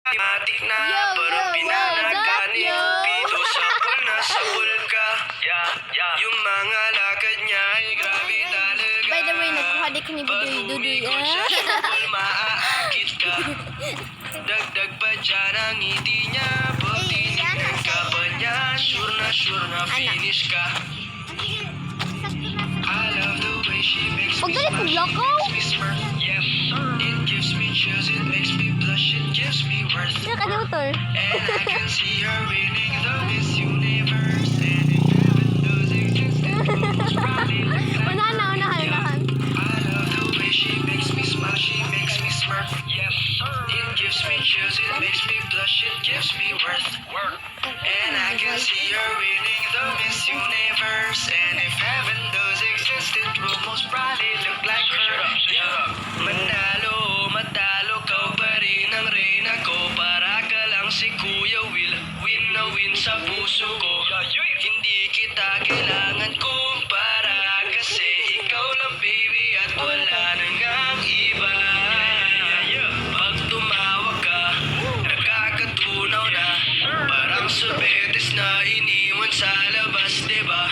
Matik na Yo, parang yo, pinalaganit. what's up, yo? Pito sa pool na sa pool ka. Yung mga lakad niya ay grabe talaga. By the way, nakuha di ko ni Bidoy Dudoy. Pag-umikot siya sa pool, maaakit ka. Dagdag pa dyan ang ngiti niya. Pag tinignan ka pa niya, sure na finish ka. I love the way she makes me Huwag dali smile, she paglakaw. makes me smirk. Yes, it gives me chills, it makes me blush, it gives me worth. Sino ka doktor? And I can see her winning the Miss Universe. And if heaven does exist, it will most probably look like Unahan. I love the way she makes me smile, she makes me smirk. Yes, it gives me chills, it makes me blush, it gives me worth. And I can see her winning the Miss Universe. And if heaven does exist, it will most probably look like her. Manalo, matalo, kau pa rin ang reyna ko. Para ka lang si Kuya Will, win na win sa puso ko. Hindi kita kailangan kumpara, kasi ikaw lang baby at wala nang ang iba. Pag tumawag ka, nakakatunaw na. Parang subetes na iniwan sa labas, diba?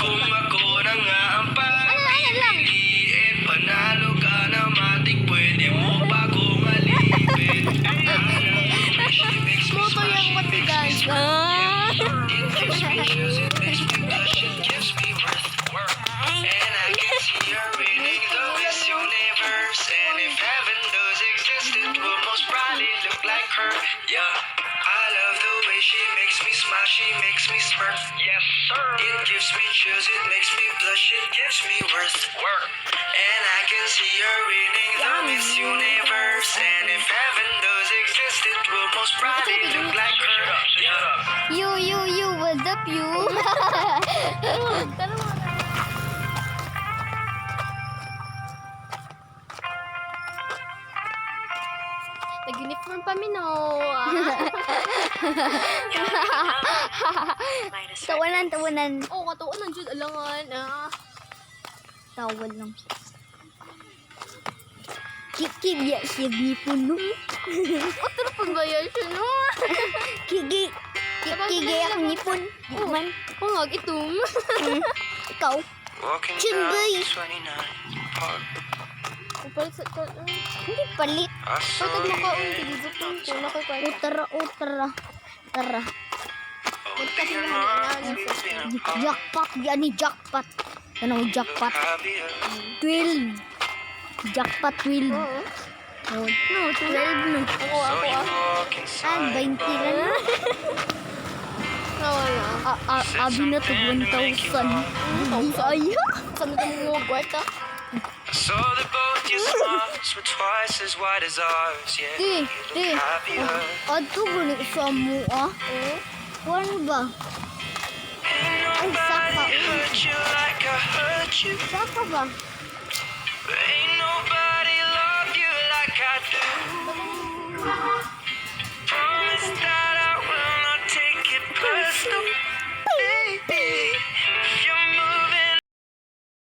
Kung ako na nga ang pagpipiliin, panalo ka na matik, pwede mo pa kong alipin. She makes me Motor smile, yung she makes me matigas. smirk. It gives me chills, it makes me blush, it gives me worth. And I can see her winning the Miss Universe. And if heaven does exist, it will most probably look like her. Yeah, I love the way she makes me smile, she makes me smirk. Yes, sir. It gives me chills, it makes me blush, it gives me worth. And I can see her winning the Miss Universe. And if heaven does exist, it will most probably look like her. Yeah. You, what's up, you? Nag-uniform pa no. Tawanan. Oh, katuon ng Jud alangan. Tawal lang. Kikibya siya gipuno. Otro pag bayar siya no. Kigay akong ngipon. Man, Pangag itom. ikaw. Walking Chimboy. down 29 Park, Upalit sa Hindi palit. I saw Pagod you makaon in gilibot ko na kay Utara. Tara. being wrong, being apart. Jackpot. Yan ni jackpot. Ano jackpot? Happier. 12. Jackpot 12. Oo. Oh, No, 12 no. So you walk inside 20 lang. Nawala. Abi na to 1,000. Ay, Kami ka mo kwarta. saw that both your smiles were twice as wide as ours. Yeah, Di. you look happier. Ato gani sa mo Ano ba? Ain't nobody hurt you like I hurt you. Saka ba? Ain't nobody love you like I do. Promise that I will not take it personal.